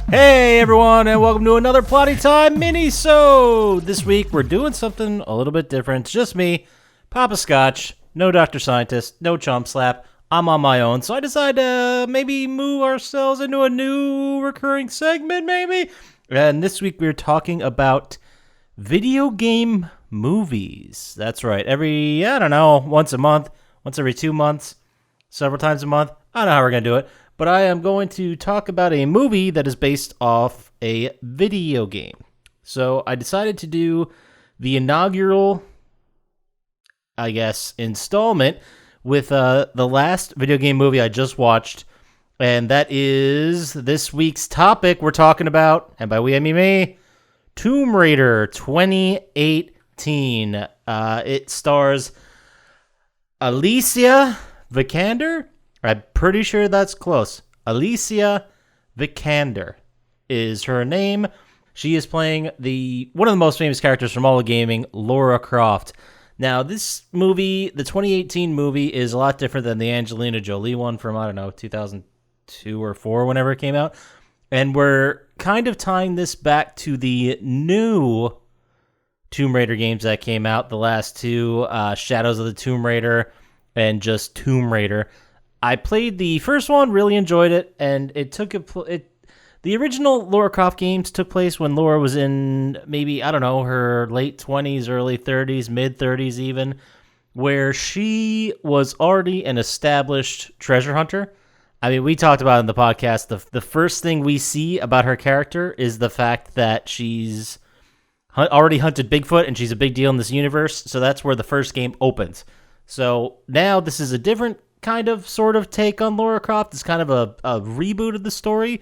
Hey everyone, and welcome to another Plotty Time Minisode! This week we're doing something a little bit different. It's just me, Poppascotch, no Dr. Scientist, no Chump Slap. I'm on my own, so I decided to maybe move ourselves into a new recurring segment, maybe? And this week we're talking about video game movies. That's right, once a month, once every 2 months, several times a month. I don't know how we're going to do it. But I am going to talk about a movie that is based off a video game. So I decided to do the inaugural, installment with the last video game movie I just watched. And that is this week's topic we're talking about, and by we I mean me, Tomb Raider 2018. It stars Alicia Vikander. I'm pretty sure that's close. Alicia Vikander is her name. She is playing one of the most famous characters from all of gaming, Lara Croft. Now, this movie, the 2018 movie, is a lot different than the Angelina Jolie one from, 2002 or 4, whenever it came out. And we're kind of tying this back to the new Tomb Raider games that came out, the last two, Shadows of the Tomb Raider and just Tomb Raider. I played the first one, really enjoyed it, and the original Lara Croft games took place when Lara was in maybe, her late 20s, early 30s, mid 30s even, where she was already an established treasure hunter. I mean, we talked about it in the podcast, the first thing we see about her character is the fact that she's already hunted Bigfoot, and she's a big deal in this universe, so that's where the first game opens. So now this is a different kind of sort of take on Lara Croft. It's kind of a reboot of the story,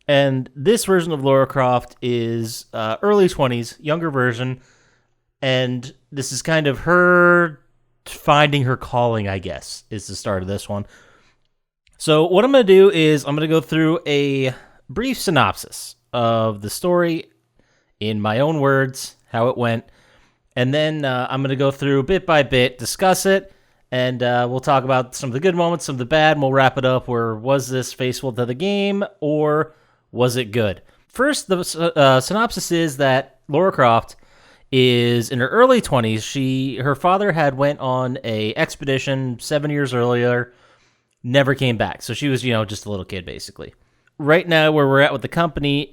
and this version of Lara Croft is early 20s, younger version, and this is kind of her finding her calling, I guess, is the start of this one. So what I'm going to do is I'm going to go through a brief synopsis of the story in my own words, how it went, and then I'm going to go through bit by bit, discuss it, and we'll talk about some of the good moments, some of the bad, and we'll wrap it up where was this faithful to the game, or was it good? First, the synopsis is that Lara Croft is in her early 20s. Her father had went on a expedition 7 years earlier, never came back. So she was, just a little kid, basically. Right now, where we're at with the company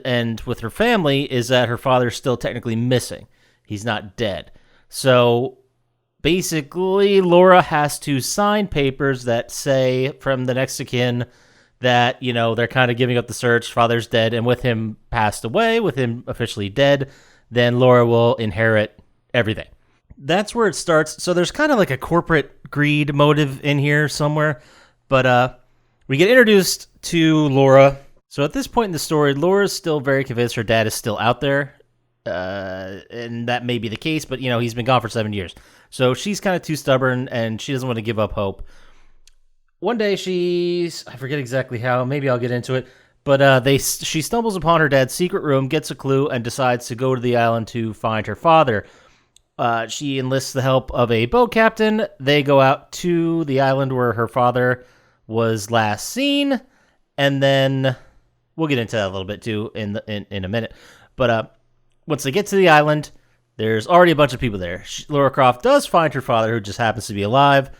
and with her family is that her father's still technically missing. He's not dead. So basically, Lara has to sign papers that say from the next of kin that, they're kind of giving up the search, father's dead, and with him passed away, with him officially dead, then Lara will inherit everything. That's where it starts. So there's kind of like a corporate greed motive in here somewhere, but we get introduced to Lara. So at this point in the story, Laura's still very convinced her dad is still out there, and that may be the case, but, he's been gone for 7 years. So she's kind of too stubborn, and she doesn't want to give up hope. One day I forget exactly how, maybe I'll get into it, but she stumbles upon her dad's secret room, gets a clue, and decides to go to the island to find her father. She enlists the help of a boat captain. They go out to the island where her father was last seen, and then we'll get into that a little bit too in a minute. But once they get to the island, there's already a bunch of people there. Lara Croft does find her father, who just happens to be alive.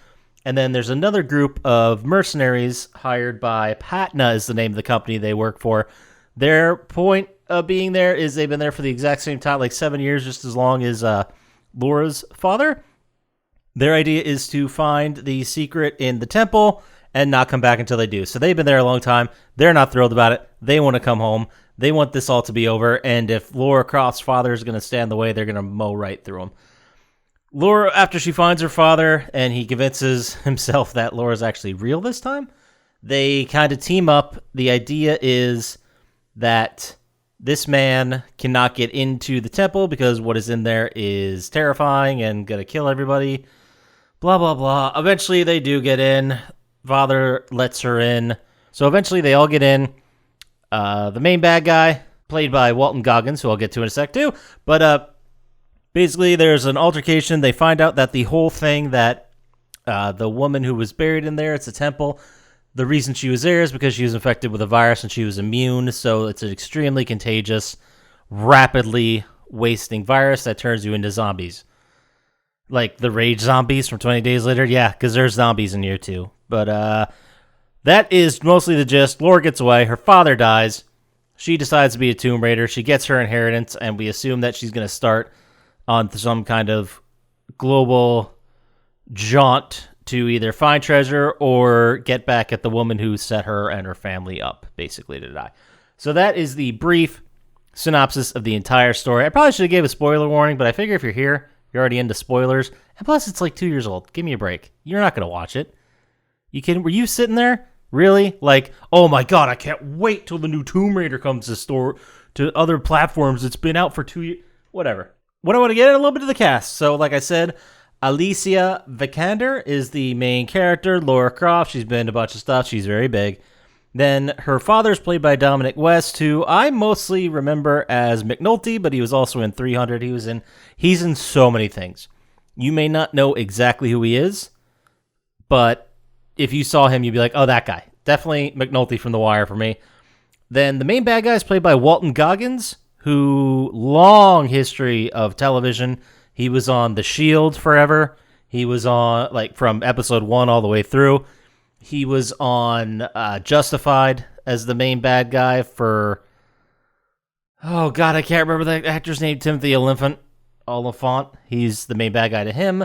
And then there's another group of mercenaries hired by Patna is the name of the company they work for. Their point of being there is they've been there for the exact same time, like 7 years, just as long as Laura's father. Their idea is to find the secret in the temple and not come back until they do. So they've been there a long time. They're not thrilled about it. They want to come home. They want this all to be over, and if Lara Croft's father is going to stand in the way, they're going to mow right through him. Lara, after she finds her father, and he convinces himself that Laura's actually real this time, they kind of team up. The idea is that this man cannot get into the temple because what is in there is terrifying and going to kill everybody. Blah, blah, blah. Eventually, they do get in. Father lets her in. So eventually, they all get in. The main bad guy, played by Walton Goggins, who I'll get to in a sec too. But basically, there's an altercation. They find out that the whole thing that the woman who was buried in there, it's a temple, The reason she was there is because she was infected with a virus and she was immune, so it's an extremely contagious, rapidly wasting virus that turns you into zombies. Like the rage zombies from 20 Days Later? Yeah, because there's zombies in here too. But that is mostly the gist. Laura gets away, her father dies, she decides to be a Tomb Raider, she gets her inheritance, and we assume that she's going to start on some kind of global jaunt to either find treasure or get back at the woman who set her and her family up, basically, to die. So that is the brief synopsis of the entire story. I probably should have gave a spoiler warning, but I figure if you're here, you're already into spoilers. And plus, it's like 2 years old. Give me a break. You're not going to watch it. You kidding? Were you sitting there? Really? Like, oh my god, I can't wait till the new Tomb Raider comes to other platforms. It's been out for 2 years. Whatever. What I want to get at a little bit of the cast. So, like I said, Alicia Vikander is the main character. Laura Croft, she's been in a bunch of stuff. She's very big. Then her father's played by Dominic West, who I mostly remember as McNulty, but he was also in 300. He's in so many things. You may not know exactly who he is, but if you saw him, you'd be like, oh, that guy. Definitely McNulty from The Wire for me. Then the main bad guy is played by Walton Goggins, who, long history of television. He was on The Shield forever. He was on, like, from episode 1 all the way through. He was on Justified as the main bad guy for, oh, God, I can't remember the actor's name, Timothy Olyphant. He's the main bad guy to him.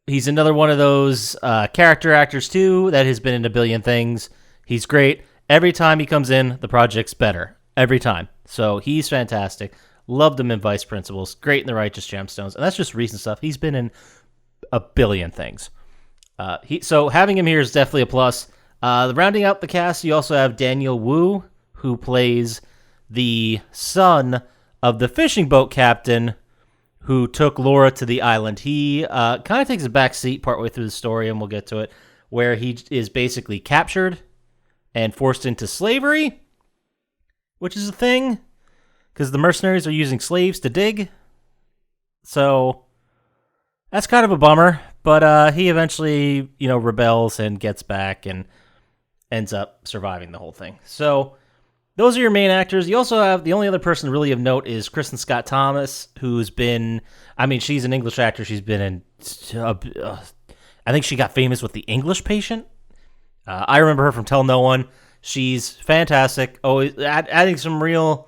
He's another one of those character actors, too, that has been in a billion things. He's great. Every time he comes in, the project's better. Every time. So he's fantastic. Loved him in Vice Principals. Great in The Righteous Gemstones. And that's just recent stuff. He's been in a billion things. So having him here is definitely a plus. Rounding out the cast, you also have Daniel Wu, who plays the son of the fishing boat captain who took Laura to the island. He kind of takes a back seat partway through the story, and we'll get to it, where he is basically captured and forced into slavery, which is a thing, because the mercenaries are using slaves to dig. So that's kind of a bummer, but he eventually, rebels and gets back and ends up surviving the whole thing. So those are your main actors. You also have, the only other person really of note is Kristen Scott Thomas, who's been, she's an English actor. She's been in, I think she got famous with The English Patient. I remember her from Tell No One. She's fantastic. Always adding some real,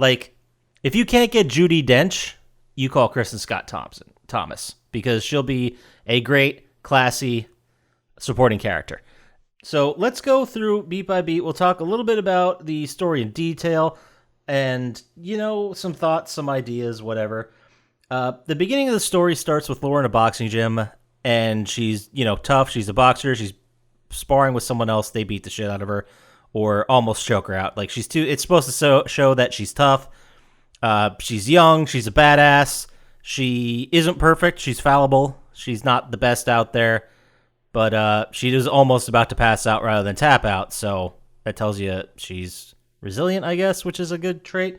if you can't get Judi Dench, you call Kristen Scott Thomas, because she'll be a great, classy supporting character. So let's go through beat by beat. We'll talk a little bit about the story in detail and, some thoughts, some ideas, whatever. The beginning of the story starts with Laura in a boxing gym, and she's, tough. She's a boxer. She's sparring with someone else. They beat the shit out of her or almost choke her out. It's supposed to show that she's tough. She's young. She's a badass. She isn't perfect. She's fallible. She's not the best out there. But she is almost about to pass out rather than tap out, so that tells you she's resilient, I guess, which is a good trait.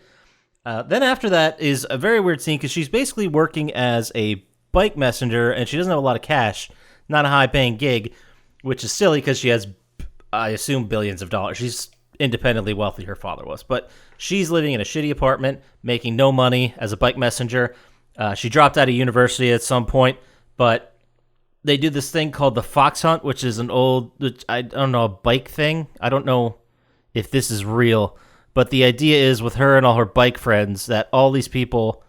Then after that is a very weird scene, because she's basically working as a bike messenger, and she doesn't have a lot of cash, not a high-paying gig, which is silly because she has, I assume, billions of dollars. She's independently wealthy, her father was. But she's living in a shitty apartment, making no money as a bike messenger. She dropped out of university at some point, but they do this thing called the Fox Hunt, which is an old, I don't know, a bike thing. I don't know if this is real, but the idea is with her and all her bike friends that all these people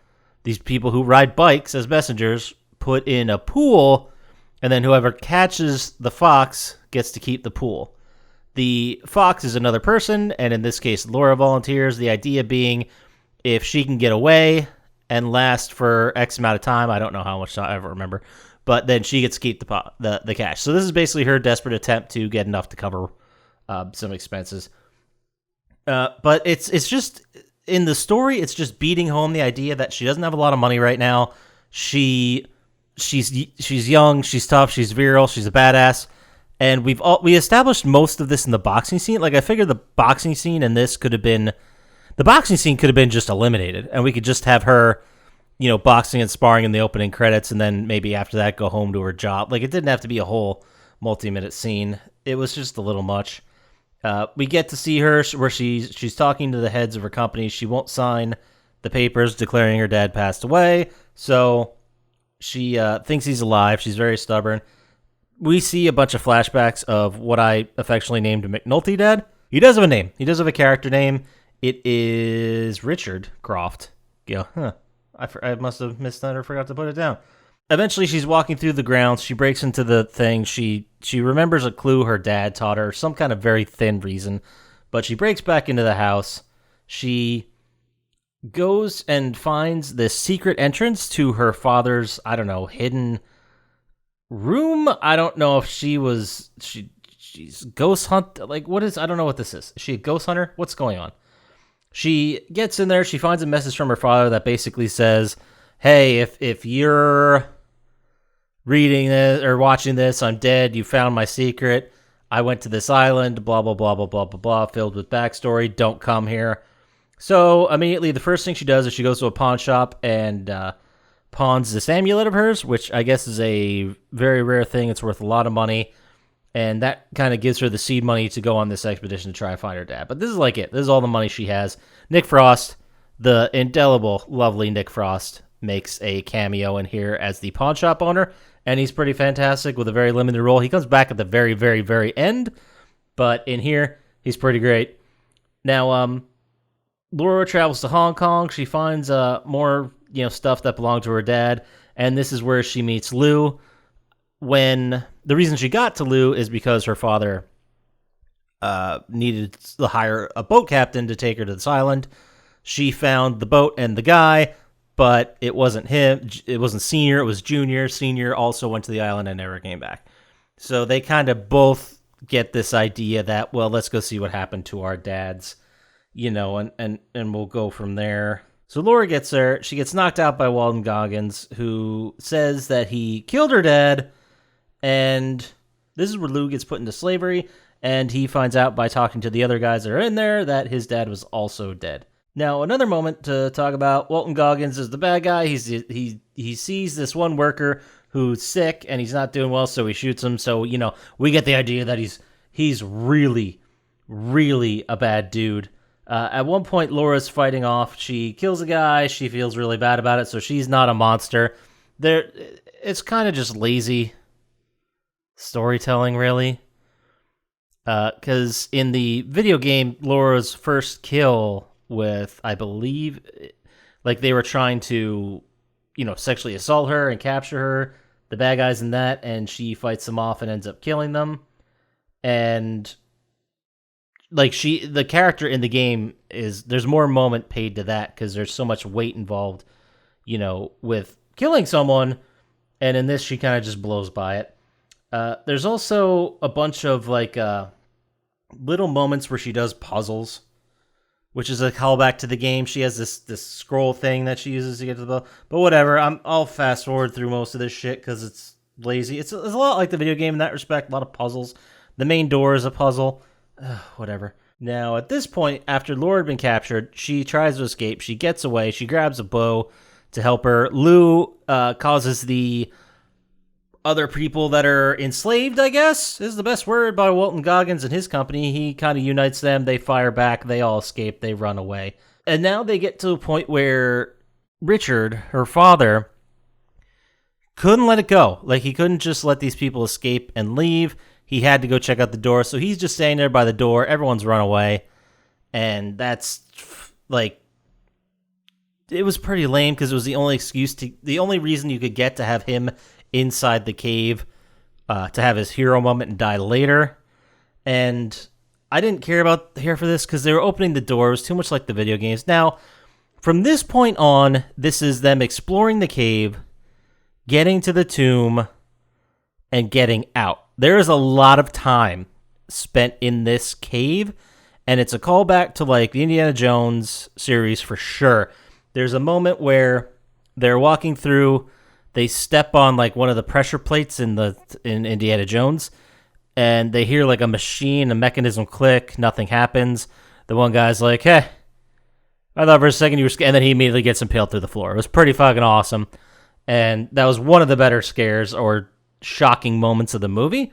who ride bikes as messengers put in a pool, and then whoever catches the fox gets to keep the pool. The fox is another person, and in this case, Laura volunteers, the idea being if she can get away and last for X amount of time, I don't know how much time, I ever remember, but then she gets to keep the cash. So this is basically her desperate attempt to get enough to cover some expenses. But it's just, in the story, it's just beating home the idea that she doesn't have a lot of money right now. She's young, she's tough, she's virile, she's a badass. And we established most of this in the boxing scene. I figured the boxing scene in this could have been just eliminated, and we could just have her, boxing and sparring in the opening credits, and then maybe after that go home to her job. It didn't have to be a whole multi-minute scene. it was just a little much. We get to see her where she's talking to the heads of her company. She won't sign the papers declaring her dad passed away, so she thinks he's alive. She's very stubborn. We see a bunch of flashbacks of what I affectionately named McNulty Dad. He does have a name. He does have a character name. It is Richard Croft. I must have missed that or forgot to put it down. Eventually, she's walking through the grounds. She breaks into the thing. She remembers a clue her dad taught her, some kind of very thin reason. But she breaks back into the house. She goes and finds this secret entrance to her father's, I don't know, hidden room. I don't know if she's ghost hunt. Like, what is, I don't know what this is. Is she a ghost hunter? What's going on? She gets in there. She finds a message from her father that basically says, hey, if you're reading this or watching this, I'm dead. You found my secret. I went to this island, blah, blah, blah, blah, blah, blah, blah, filled with backstory. Don't come here. So immediately the first thing she does is she goes to a pawn shop and pawns this amulet of hers, which I guess is a very rare thing. It's worth a lot of money. And that kind of gives her the seed money to go on this expedition to try and find her dad. But this is like it. This is all the money she has. Nick Frost, the indelible, lovely Nick Frost, makes a cameo in here as the pawn shop owner. And he's pretty fantastic with a very limited role. He comes back at the very, very, very end. But in here, he's pretty great. Now, Laura travels to Hong Kong. She finds more, stuff that belonged to her dad. And this is where she meets Lou. When the reason she got to Lou is because her father needed to hire a boat captain to take her to this island. She found the boat and the guy, but it wasn't him. It wasn't Senior. It was Junior. Senior also went to the island and never came back. So they kind of both get this idea that, well, let's go see what happened to our dads, and we'll go from there. So Laura gets there. She gets knocked out by Walton Goggins, who says that he killed her dad. And this is where Lou gets put into slavery, and he finds out by talking to the other guys that are in there that his dad was also dead. Now, another moment to talk about, Walton Goggins is the bad guy. He sees this one worker who's sick, and he's not doing well, so he shoots him. So, we get the idea that he's really, really a bad dude. At one point, Laura's fighting off. She kills a guy. She feels really bad about it, so she's not a monster. It's kind of just lazy storytelling, really, because in the video game, Laura's first kill with, I believe, like they were trying to, sexually assault her and capture her, the bad guys in that, and she fights them off and ends up killing them. And like the character in the game there's more moment paid to that because there's so much weight involved, with killing someone, and in this she kind of just blows by it. There's also a bunch of little moments where she does puzzles, which is a callback to the game. She has this scroll thing that she uses to get to the boat. But whatever, I'll fast forward through most of this shit because it's lazy. It's a lot like the video game in that respect. A lot of puzzles. The main door is a puzzle. Whatever. Now at this point, after Laura had been captured, she tries to escape. She gets away. She grabs a bow to help her. Lou causes the other people that are enslaved, I guess, is the best word, by Walton Goggins and his company. He kind of unites them. They fire back. They all escape. They run away. And now they get to a point where Richard, her father, couldn't let it go. Like, he couldn't just let these people escape and leave. He had to go check out the door. So he's just standing there by the door. Everyone's run away. And that's, it was pretty lame because it was the only reason you could get to have him inside the cave to have his hero moment and die later. And I didn't care for this because they were opening the door. It was too much like the video games. Now, from this point on, this is them exploring the cave, getting to the tomb, and getting out. There is a lot of time spent in this cave, and it's a callback to the Indiana Jones series for sure. There's a moment where they're walking through. They step on one of the pressure plates in Indiana Jones, and they hear a machine, a mechanism click. Nothing happens. The one guy's like, "Hey, I thought for a second you were scared," and then he immediately gets impaled through the floor. It was pretty fucking awesome, and that was one of the better scares or shocking moments of the movie.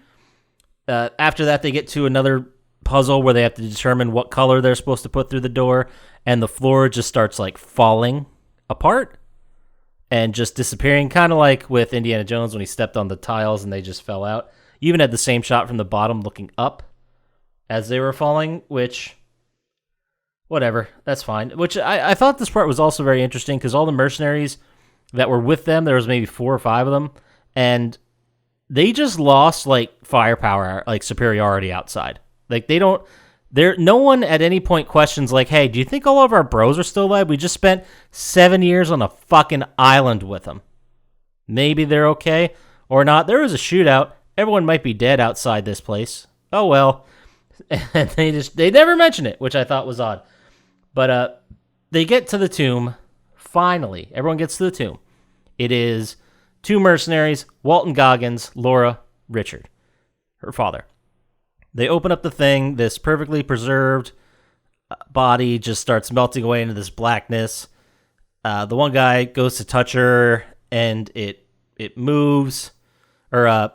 After that, they get to another puzzle where they have to determine what color they're supposed to put through the door, and the floor just starts like falling apart and just disappearing, kind of like with Indiana Jones when he stepped on the tiles and they just fell out. You even had the same shot from the bottom looking up as they were falling, which, whatever, that's fine. Which I thought this part was also very interesting because all the mercenaries that were with them, there was maybe 4 or 5 of them, and they just lost like firepower, like superiority outside. Like no one at any point questions like, hey, do you think all of our bros are still alive? We just spent 7 years on a fucking island with them. Maybe they're okay or not. There was a shootout. Everyone might be dead outside this place. Oh well. And they never mention it, which I thought was odd. But they get to the tomb. Finally, everyone gets to the tomb. It is 2 mercenaries, Walton Goggins, Laura, Richard, her father. They open up the thing. This perfectly preserved body just starts melting away into this blackness. The one guy goes to touch her, and it moves. Or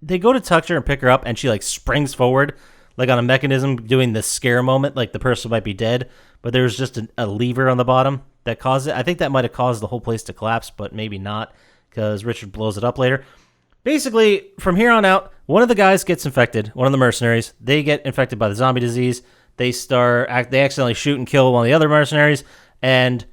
they go to touch her and pick her up, and she like springs forward, like on a mechanism, doing this scare moment, like the person might be dead. But there was just a lever on the bottom that caused it. I think that might have caused the whole place to collapse, but maybe not, because Richard blows it up later. Basically, from here on out, one of the guys gets infected, one of the mercenaries. They get infected by the zombie disease. They accidentally shoot and kill one of the other mercenaries, and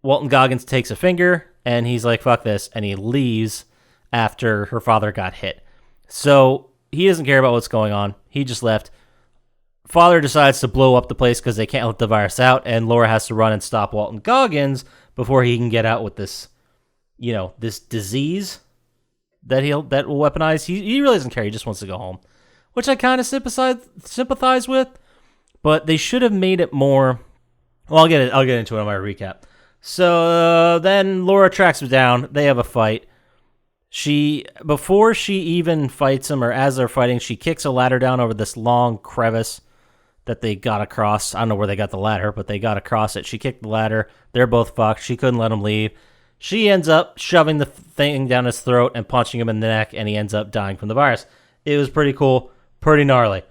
Walton Goggins takes a finger, and he's like, fuck this, and he leaves after her father got hit. So he doesn't care about what's going on. He just left. Father decides to blow up the place because they can't let the virus out, and Laura has to run and stop Walton Goggins before he can get out with this, this disease that will weaponize. He really doesn't care. He just wants to go home, which I kind of sympathize with. But they should have made it more. Well, I'll get into it on my recap. So then Laura tracks him down. They have a fight. Before she even fights him, or as they're fighting, she kicks a ladder down over this long crevice that they got across. I don't know where they got the ladder, but they got across it. She kicked the ladder. They're both fucked. She couldn't let him leave. She ends up shoving the thing down his throat and punching him in the neck, and he ends up dying from the virus. It was pretty cool, pretty gnarly.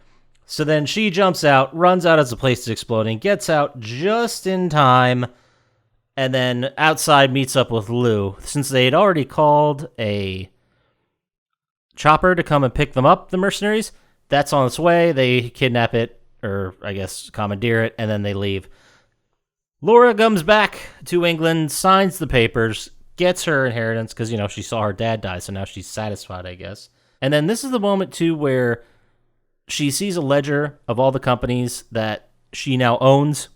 So then she jumps out, runs out as the place is exploding, gets out just in time, and then outside meets up with Lou. Since they had already called a chopper to come and pick them up, the mercenaries, that's on its way. They kidnap it, or I guess commandeer it, and then they leave. Laura comes back to England, signs the papers, gets her inheritance, because, she saw her dad die, so now she's satisfied, I guess. And then this is the moment, too, where she sees a ledger of all the companies that she now owns.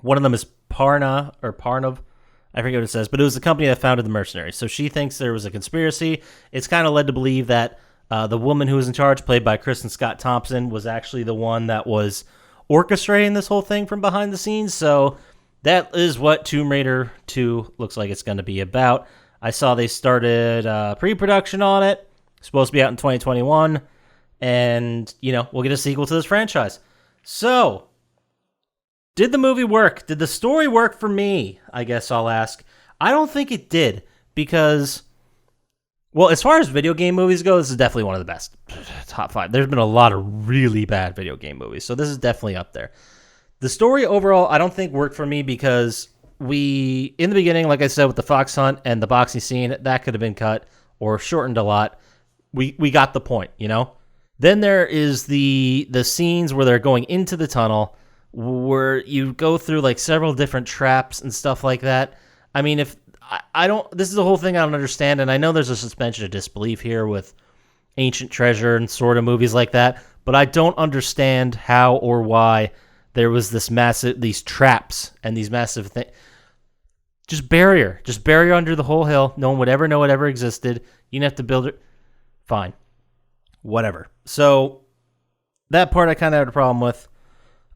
One of them is Parnav. I forget what it says, but it was the company that founded the mercenaries. So she thinks there was a conspiracy. It's kind of led to believe that the woman who was in charge, played by Kristen Scott Thompson, was actually the one that was orchestrating this whole thing from behind the scenes. So that is what Tomb Raider 2 looks like it's going to be about. I saw they started pre-production on it. It's supposed to be out in 2021. And, we'll get a sequel to this franchise. So, did the movie work? Did the story work for me? I guess I'll ask. I don't think it did, because, well, as far as video game movies go, this is definitely one of the best. Top 5. There's been a lot of really bad video game movies, so this is definitely up there. The story overall, I don't think worked for me because in the beginning, like I said, with the fox hunt and the boxing scene, that could have been cut or shortened a lot. We got the point, Then there is the scenes where they're going into the tunnel, where you go through like several different traps and stuff like that. I mean, this is the whole thing I don't understand, and I know there's a suspension of disbelief here with Ancient Treasure and sort of movies like that, but I don't understand how or why there was these traps and these massive things. Just barrier under the whole hill. No one would ever know it ever existed. You didn't have to build it. Fine. Whatever. So that part I kind of had a problem with.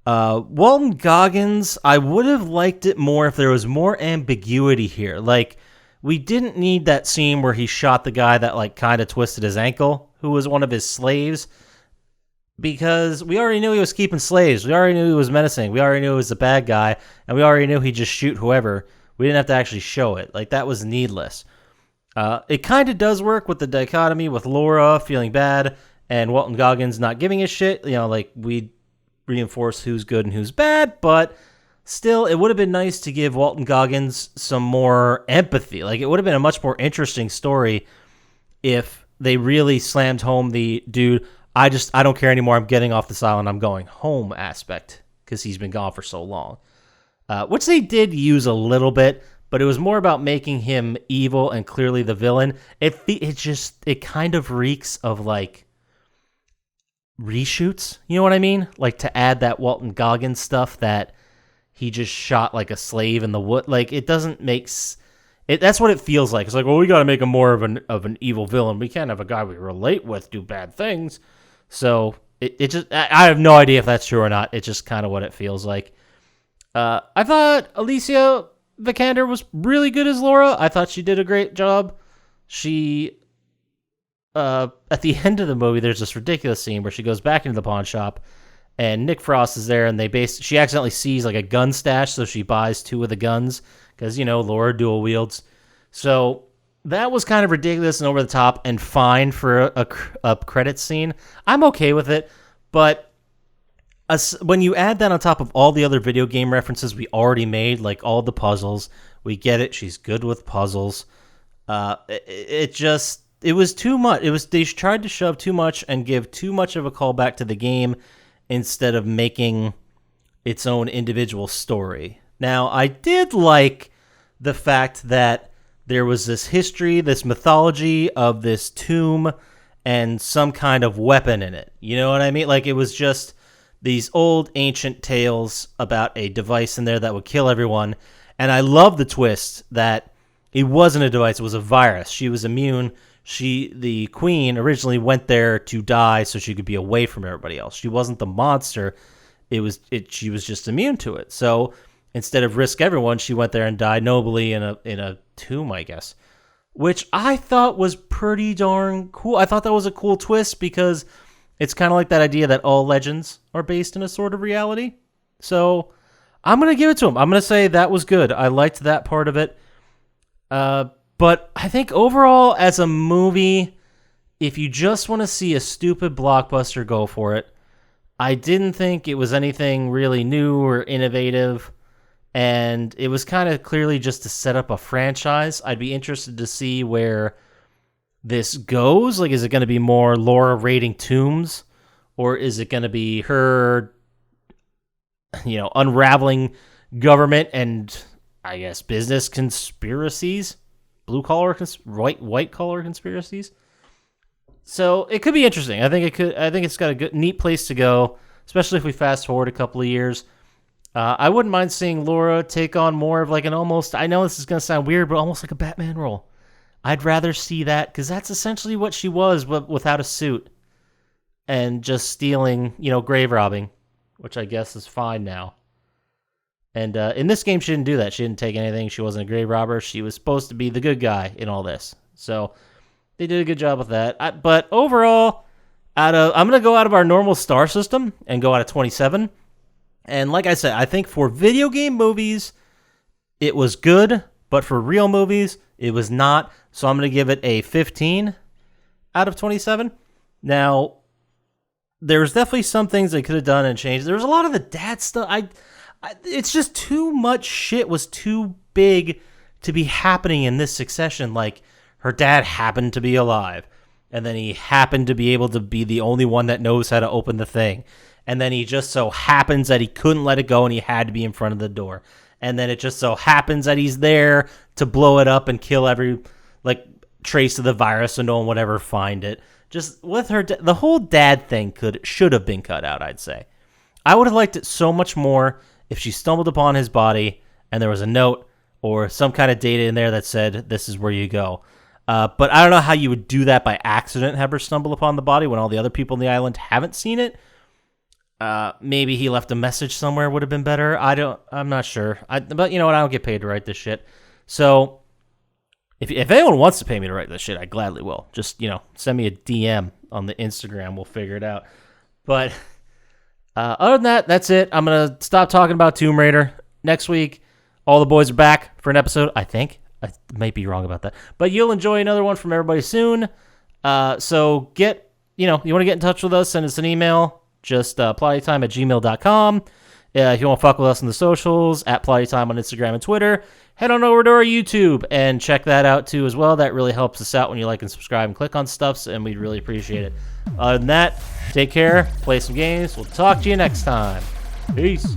Walton Goggins, I would have liked it more if there was more ambiguity here. Like, we didn't need that scene where he shot the guy that like kind of twisted his ankle, who was one of his slaves, because we already knew he was keeping slaves. We already knew he was menacing. We already knew he was a bad guy, and we already knew he'd just shoot whoever. We didn't have to actually show it. Like, that was needless. It kind of does work with the dichotomy with Laura feeling bad and Walton Goggins not giving a shit. Like, we reinforce who's good and who's bad, but still, it would have been nice to give Walton Goggins some more empathy. Like, it would have been a much more interesting story if they really slammed home the dude, I don't care anymore, I'm getting off this island, I'm going home aspect, because he's been gone for so long. Which they did use a little bit, but it was more about making him evil and clearly the villain. It kind of reeks of, like, reshoots, you know what I mean? Like, to add that Walton Goggins stuff that he just shot like a slave in the wood. Like, it doesn't make that's what it feels like. It's like, well, we got to make him more of an evil villain. We can't have a guy we relate with do bad things. So it just, I have no idea if that's true or not. It's just kind of what it feels like. I thought Alicia Vikander was really good as Laura. I thought she did a great job. She, at the end of the movie, there's this ridiculous scene where she goes back into the pawn shop, and Nick Frost is there, and she accidentally sees like a gun stash, so she buys 2 of the guns, because, Laura dual wields. So that was kind of ridiculous and over the top and fine for a credit scene. I'm okay with it, but when you add that on top of all the other video game references we already made, like all the puzzles, we get it, she's good with puzzles. It was too much. They tried to shove too much and give too much of a callback to the game instead of making its own individual story. Now, I did like the fact that there was this history, this mythology of this tomb and some kind of weapon in it. You know what I mean? Like, it was just these old ancient tales about a device in there that would kill everyone. And I love the twist that it wasn't a device, it was a virus. She was immune. The queen, originally went there to die so she could be away from everybody else. She wasn't the monster. She was just immune to it. So instead of risk everyone, she went there and died nobly in a tomb, I guess, which I thought was pretty darn cool. I thought that was a cool twist because it's kind of like that idea that all legends are based in a sort of reality. So I'm going to give it to him. I'm going to say that was good. I liked that part of it. But I think overall, as a movie, if you just want to see a stupid blockbuster, go for it. I didn't think it was anything really new or innovative, and it was kind of clearly just to set up a franchise. I'd be interested to see where this goes. Like, is it going to be more Laura raiding tombs, or is it going to be her, unraveling government and, I guess, business conspiracies? White collar conspiracies. So it could be interesting. I think it's got a good, neat place to go, especially if we fast forward a couple of years. I wouldn't mind seeing Laura take on more of like an almost, I know this is going to sound weird, but almost like a Batman role. I'd rather see that because that's essentially what she was, but without a suit and just stealing, grave robbing, which I guess is fine now. And in this game, she didn't do that. She didn't take anything. She wasn't a grave robber. She was supposed to be the good guy in all this. So they did a good job with that. But overall, I'm going to go out of our normal star system and go out of 27. And like I said, I think for video game movies, it was good. But for real movies, it was not. So I'm going to give it a 15 out of 27. Now, there's definitely some things they could have done and changed. There was a lot of the dad stuff. It's just too much shit was too big to be happening in this succession. Like, her dad happened to be alive, and then he happened to be able to be the only one that knows how to open the thing. And then he just so happens that he couldn't let it go and he had to be in front of the door. And then it just so happens that he's there to blow it up and kill every, trace of the virus so no one would ever find it. Just with her, the whole dad thing should have been cut out, I'd say. I would have liked it so much more if she stumbled upon his body and there was a note or some kind of data in there that said, this is where you go. But I don't know how you would do that by accident, have her stumble upon the body when all the other people on the island haven't seen it. Maybe he left a message somewhere would have been better. I'm not sure. But you know what? I don't get paid to write this shit. So if anyone wants to pay me to write this shit, I gladly will. Just, send me a DM on the Instagram. We'll figure it out. But other than that, that's it. I'm going to stop talking about Tomb Raider. Next week, all the boys are back for an episode, I think. I might be wrong about that. But you'll enjoy another one from everybody soon. So get, you want to get in touch with us, send us an email. Just plottytime@gmail.com. If you want to fuck with us on the socials, @plottytime on Instagram and Twitter, head on over to our YouTube and check that out too as well. That really helps us out when you like and subscribe and click on stuffs, and we'd really appreciate it. Other than that, take care, play some games. We'll talk to you next time. Peace.